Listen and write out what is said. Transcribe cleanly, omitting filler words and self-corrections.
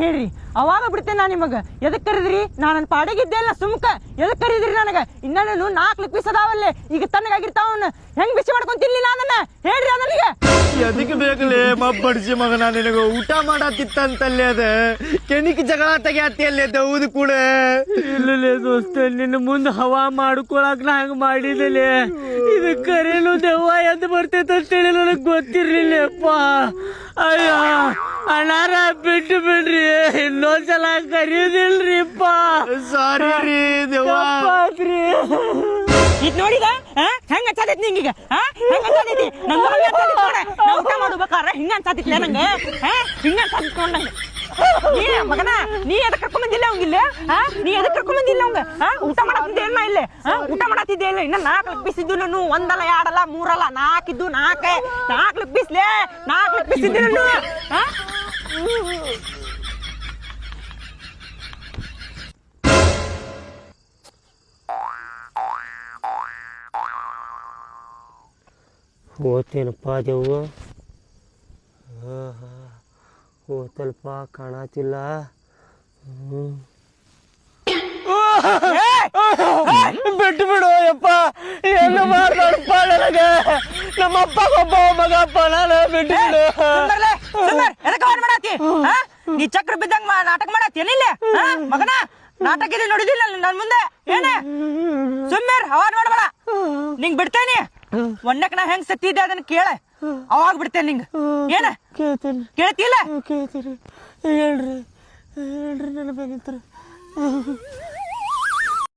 ಹೇಳ್ರಿ ಅವಾಗ ಬಿಡ್ತೇನೆ ನಾ ನಿಮಗೆ. ಎದಕ್ ಕರಿದ್ರಿ? ನಾನು ನನ್ನ ಪಾಡಿಗಿದ್ದೆ ಅಲ್ಲ ಸುಮ್ಕ. ಎದಕ್ ಕರಿದ್ರಿ ನನಗೆ? ಇನ್ನೂ 4 ಪೀಸ್ ಅದಾವಲ್ಲೇ, ಈಗ ತಣ್ಣಗಾಗಿರ್ತಾವನ್ನ ಹೆಂಗ್ ಬಿಸಿ ಮಾಡ್ಕೊಂಡ್ ತಿನ್ಲಿಲ್ಲ ಅದನ್ನ ಹೇಳ್ರಿ ನನಗೆ. ಎದಕ್ಕೆ ಬೇಕಲೇ ಮಬ್ಬಡಿಸಿ ಮಗನ ನಿನಗ ಊಟ ಮಾಡತ್ತಿತ್ತಂತಲ್ಲೇ ಅದ ಕೆಣಿಕ್ ಜಗಳ ತೆಗಿಯತ್ತಿಯಲ್ಲೇ ದೌದು ಕೂಡ. ಇಲ್ಲಲೇ ದೋಸ್ತ, ನಿನ್ನ ಮುಂದೆ ಹವಾ ಮಾಡ್ಕೊಳಕ್ ನಾ ಹಂಗ ಮಾಡಿದಲೇ. ಇದು ಕರೆಯಲು ದೆವ್ವ ಎದ್ದು ಬರ್ತೈತೆ ಅಂತೇಳಿ ನನಗೆ ಗೊತ್ತಿರ್ಲಿಲ್ಲಪ್ಪ. ಅಯ್ಯ ಅಣ್ಣಾರ ಬಿಟ್ಟು ಬಿಡ್ರಿ, ಇನ್ನೊಂದ್ಸಲ ಕರೆಯೋದಿಲ್ರಿಪ್ಪ. ಸಾರಿ ರೀ ದೆವ್ವ. ಇದ್ ನೋಡಿದ ಹೆಂಗ ಅನ್ಸಾತೈತಿ ನಿಂಗೀಗ? ಹೆಂಗ ಅನ್ಸಾತೈತಿ? ನಂಗ ನಾ ಊಟ ಮಾಡ್ಬೇಕಾರೆ ಹಿಂಗ ಅನ್ಸಾತಿತ್ಲೆ ನಂಗೆ. ಹಿಂಗ ಅನ್ಸಾತಿತ್ ನೋಡ್ ನಂಗೆ. ಮಗನ ನೀ ಎದಕ್ ಕರ್ಕೊಂಡ್ ಬಂದಿಲ್ಲ ಅವಂಗಿಲ್ಲ? ನೀ ಎದಕ್ ಕರ್ಕೊಂಡ್ ಬಂದಿಲ್ಲ ಅವಂಗ? ಊಟ ಮಾಡತ್ತಿದ್ದೆ ಇಲ್ಲ ಇಲ್ಲೇ? ಊಟ ಮಾಡತ್ತಿದ್ದೆ ಇಲ್ಲ? ಇನ್ನ 4 ಪೀಸ್ ಇದ್ದು ನಾನು, 1 ಅಲ್ಲ 2 ಅಲ್ಲ 3 ಅಲ್ಲ 4 ಇದ್ದು 4 ಪೀಸ್ಲೇ 4 ಪೀಸ್ ಇದ್ದು ನಾನು. ಹೋತೇನಪ್ಪ ದೆವ್ವ? ಹೋತಲ್ಪ, ಕಾಣತಿಲ್ಲ. ಬಿಟ್ಟು ಬಿಡು ಯಪ್ಪ, ಏನು ಮಾಡ್ದಪ್ಪ ನನಗೆ. ನಮ್ಮಪ್ಪ ಒಬ್ಬ ಮಗಪ್ಪ, ನಾನು ಬಿಟ್ಟು ಬಿಡು. ನೀ ಚಕ್ರ ಬಿದ್ದಂಗ ನಾಟಕ ಮಾಡತ್ತಿ ಏನಿಲ್ಲ ಮಗನ? ನಾಟಕ ಇದೆ ನೋಡಿದಿಲ್ಲ ನನ್ ಮುಂದೆ? ಏನೇ ಸುಮ್ಮನೆ ಅವಾಜ್ ಮಾಡಬೇಡ. ನಿಂಗ್ ಬಿಡ್ತೇನಿ. ಒಣ್ಣಕ್ ನಾ ಹೆಂಗ್ ಸತ್ತಿದ್ದೆ ಅದನ್ನ ಕೇಳ, ಅವಾಗ ಬಿಡ್ತೇನೆ ನಿಂಗ. ಏನ ಕೇಳ್ತಿಲ್ಲ? ಹೇಳ್ರಿ ನನ್ನ ಬೆನಿತ್ರ.